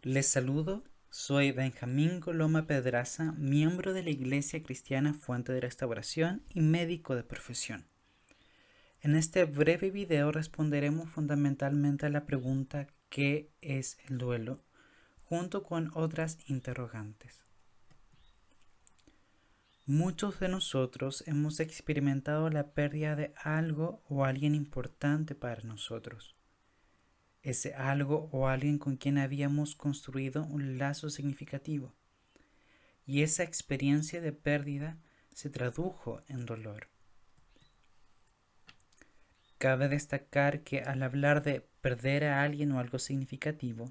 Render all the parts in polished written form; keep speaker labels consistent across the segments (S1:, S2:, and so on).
S1: Les saludo, soy Benjamín Coloma Pedraza, miembro de la Iglesia Cristiana Fuente de Restauración y médico de profesión. En este breve video responderemos fundamentalmente a la pregunta ¿qué es el duelo?, junto con otras interrogantes. Muchos de nosotros hemos experimentado la pérdida de algo o alguien importante para nosotros. Ese algo o alguien con quien habíamos construido un lazo significativo. Y esa experiencia de pérdida se tradujo en dolor. Cabe destacar que al hablar de perder a alguien o algo significativo,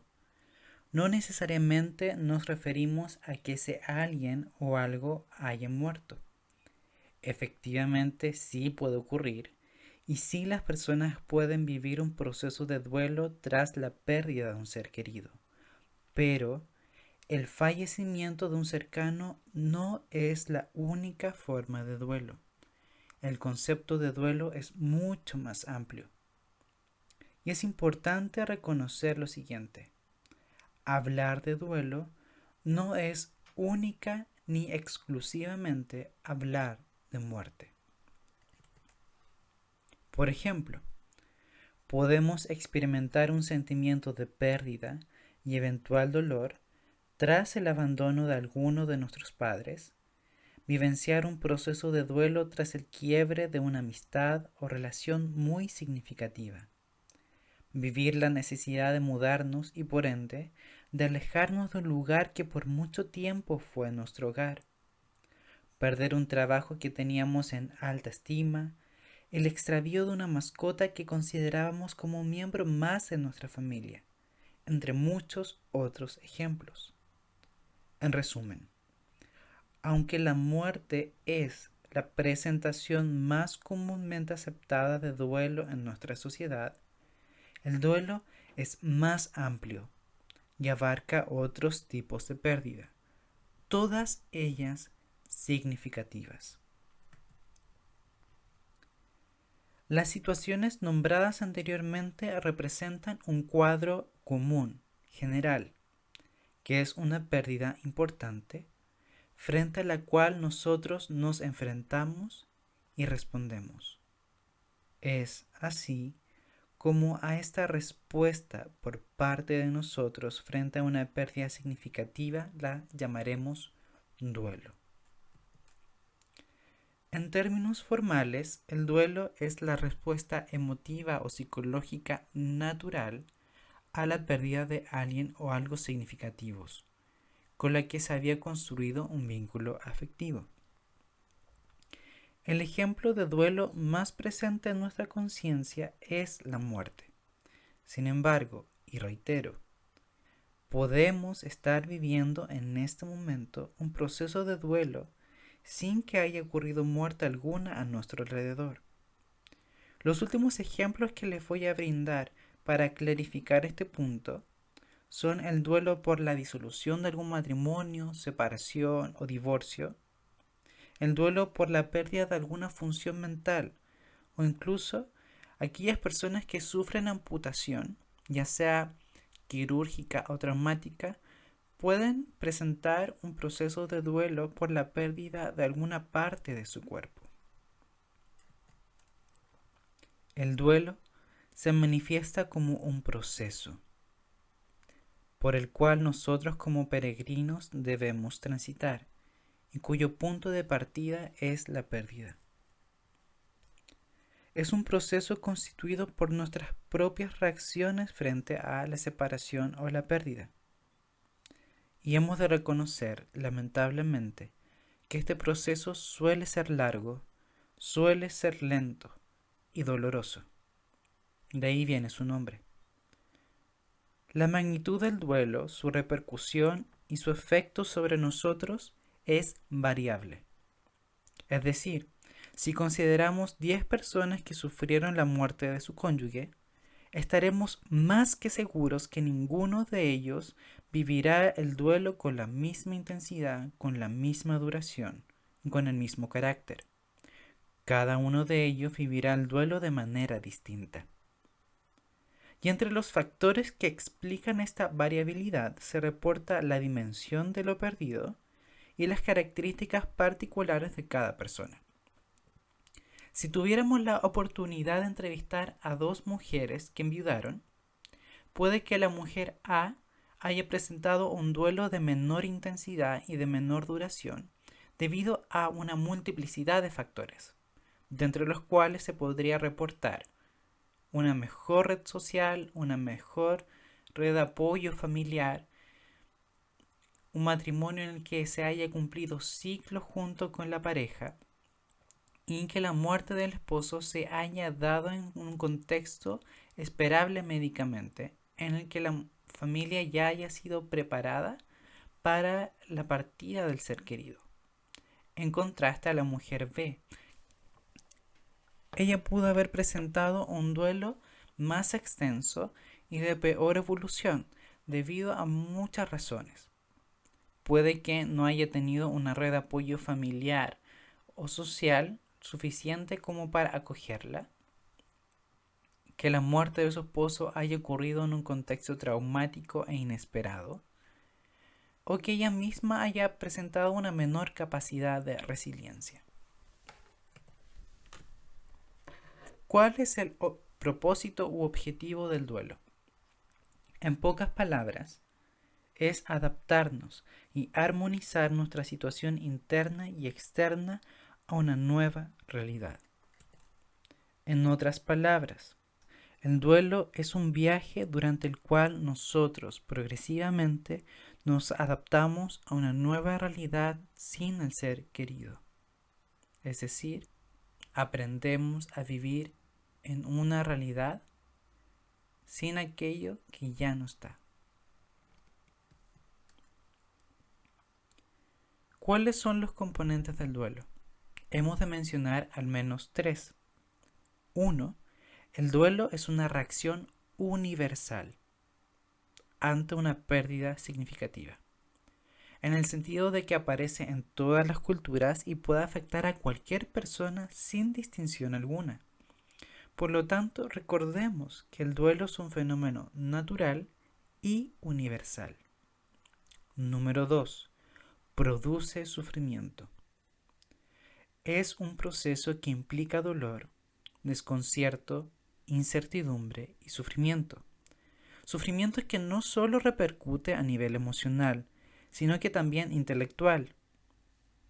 S1: no necesariamente nos referimos a que ese alguien o algo haya muerto. Efectivamente, sí puede ocurrir, y sí las personas pueden vivir un proceso de duelo tras la pérdida de un ser querido. Pero el fallecimiento de un cercano no es la única forma de duelo. El concepto de duelo es mucho más amplio. Y es importante reconocer lo siguiente: hablar de duelo no es única ni exclusivamente hablar de muerte. Por ejemplo, podemos experimentar un sentimiento de pérdida y eventual dolor tras el abandono de alguno de nuestros padres, vivenciar un proceso de duelo tras el quiebre de una amistad o relación muy significativa, vivir la necesidad de mudarnos y por ende de alejarnos de un lugar que por mucho tiempo fue nuestro hogar, perder un trabajo que teníamos en alta estima, el extravío de una mascota que considerábamos como un miembro más de nuestra familia, entre muchos otros ejemplos. En resumen, aunque la muerte es la presentación más comúnmente aceptada de duelo en nuestra sociedad, el duelo es más amplio y abarca otros tipos de pérdida, todas ellas significativas. Las situaciones nombradas anteriormente representan un cuadro común, general, que es una pérdida importante frente a la cual nosotros nos enfrentamos y respondemos. Es así como a esta respuesta por parte de nosotros frente a una pérdida significativa la llamaremos duelo. En términos formales, el duelo es la respuesta emotiva o psicológica natural a la pérdida de alguien o algo significativos, con la que se había construido un vínculo afectivo. El ejemplo de duelo más presente en nuestra conciencia es la muerte. Sin embargo, y reitero, podemos estar viviendo en este momento un proceso de duelo sin que haya ocurrido muerte alguna a nuestro alrededor. Los últimos ejemplos que les voy a brindar para clarificar este punto son el duelo por la disolución de algún matrimonio, separación o divorcio, el duelo por la pérdida de alguna función mental o incluso aquellas personas que sufren amputación, ya sea quirúrgica o traumática, pueden presentar un proceso de duelo por la pérdida de alguna parte de su cuerpo. El duelo se manifiesta como un proceso por el cual nosotros como peregrinos debemos transitar y cuyo punto de partida es la pérdida. Es un proceso constituido por nuestras propias reacciones frente a la separación o la pérdida. Y hemos de reconocer, lamentablemente, que este proceso suele ser largo, suele ser lento y doloroso. De ahí viene su nombre. La magnitud del duelo, su repercusión y su efecto sobre nosotros es variable. Es decir, si consideramos 10 personas que sufrieron la muerte de su cónyuge, estaremos más que seguros que ninguno de ellos vivirá el duelo con la misma intensidad, con la misma duración, con el mismo carácter. Cada uno de ellos vivirá el duelo de manera distinta. Y entre los factores que explican esta variabilidad se reporta la dimensión de lo perdido y las características particulares de cada persona. Si tuviéramos la oportunidad de entrevistar a dos mujeres que enviudaron, puede que la mujer A haya presentado un duelo de menor intensidad y de menor duración debido a una multiplicidad de factores, de entre los cuales se podría reportar una mejor red social, una mejor red de apoyo familiar, un matrimonio en el que se haya cumplido ciclos junto con la pareja y en que la muerte del esposo se haya dado en un contexto esperable médicamente, en el que la familia ya haya sido preparada para la partida del ser querido. En contraste a la mujer B, ella pudo haber presentado un duelo más extenso y de peor evolución debido a muchas razones. Puede que no haya tenido una red de apoyo familiar o social suficiente como para acogerla, que la muerte de su esposo haya ocurrido en un contexto traumático e inesperado, o que ella misma haya presentado una menor capacidad de resiliencia. ¿Cuál es el propósito u objetivo del duelo? En pocas palabras, es adaptarnos y armonizar nuestra situación interna y externa a una nueva realidad. En otras palabras, el duelo es un viaje durante el cual nosotros progresivamente nos adaptamos a una nueva realidad sin el ser querido. Es decir, aprendemos a vivir en una realidad sin aquello que ya no está. ¿Cuáles son los componentes del duelo? Hemos de mencionar al menos 3. 1. El duelo es una reacción universal ante una pérdida significativa, en el sentido de que aparece en todas las culturas y puede afectar a cualquier persona sin distinción alguna. Por lo tanto, recordemos que el duelo es un fenómeno natural y universal. Número 2. Produce sufrimiento. Es un proceso que implica dolor, desconcierto, incertidumbre y sufrimiento. Sufrimiento que no solo repercute a nivel emocional, sino que también intelectual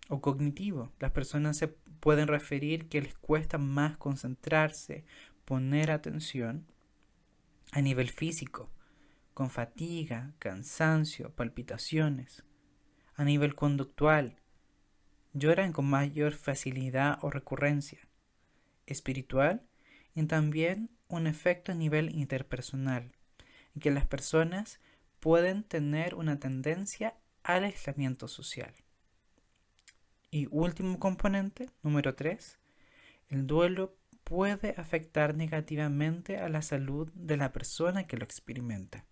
S1: o cognitivo. Las personas se pueden referir que les cuesta más concentrarse, poner atención a nivel físico, con fatiga, cansancio, palpitaciones. A nivel conductual, lloran con mayor facilidad o recurrencia. Espiritual, y también un efecto a nivel interpersonal, en que las personas pueden tener una tendencia al aislamiento social. Y último componente, número 3, el duelo puede afectar negativamente a la salud de la persona que lo experimenta.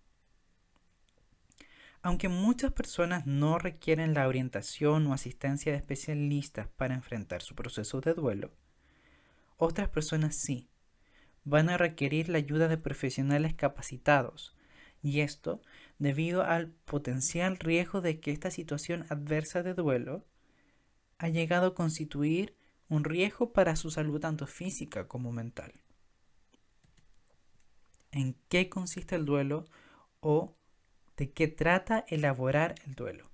S1: Aunque muchas personas no requieren la orientación o asistencia de especialistas para enfrentar su proceso de duelo, otras personas sí, van a requerir la ayuda de profesionales capacitados, y esto debido al potencial riesgo de que esta situación adversa de duelo ha llegado a constituir un riesgo para su salud tanto física como mental. ¿En qué consiste el duelo o de qué trata elaborar el duelo?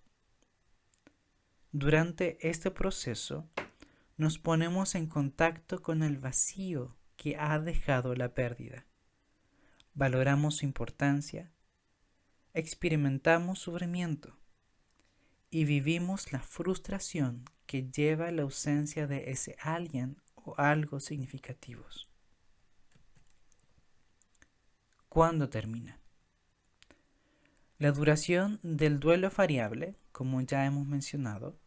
S1: Durante este proceso nos ponemos en contacto con el vacío que ha dejado la pérdida. Valoramos su importancia, experimentamos sufrimiento y vivimos la frustración que lleva la ausencia de ese alguien o algo significativos. ¿Cuándo termina? La duración del duelo es variable, como ya hemos mencionado,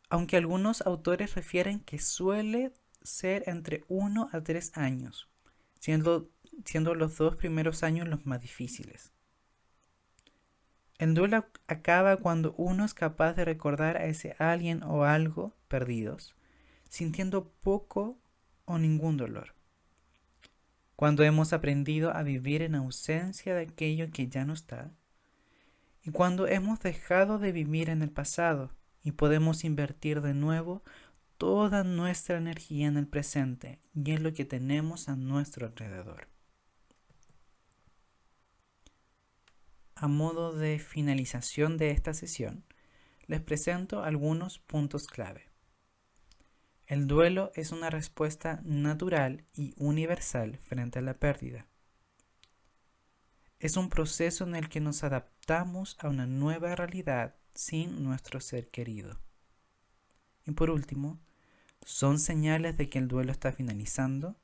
S1: aunque algunos autores refieren que suele ser entre 1 a 3 años, siendo los 2 primeros años los más difíciles. El duelo acaba cuando uno es capaz de recordar a ese alguien o algo perdidos, sintiendo poco o ningún dolor. cuando hemos aprendido a vivir en ausencia de aquello que ya no está, y cuando hemos dejado de vivir en el pasado y podemos invertir de nuevo toda nuestra energía en el presente y en lo que tenemos a nuestro alrededor. A modo de finalización de esta sesión, les presento algunos puntos clave. El duelo es una respuesta natural y universal frente a la pérdida. Es un proceso en el que nos adaptamos a una nueva realidad sin nuestro ser querido. Y por último, son señales de que el duelo está finalizando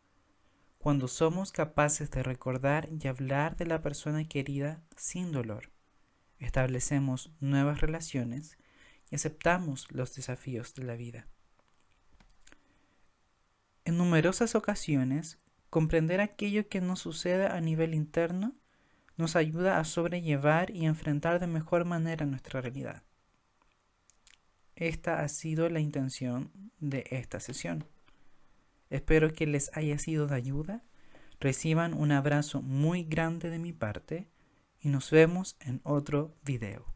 S1: cuando somos capaces de recordar y hablar de la persona querida sin dolor. Establecemos nuevas relaciones y aceptamos los desafíos de la vida. En numerosas ocasiones, comprender aquello que nos sucede a nivel interno nos ayuda a sobrellevar y enfrentar de mejor manera nuestra realidad. Esta ha sido la intención de esta sesión. Espero que les haya sido de ayuda. Reciban un abrazo muy grande de mi parte y nos vemos en otro video.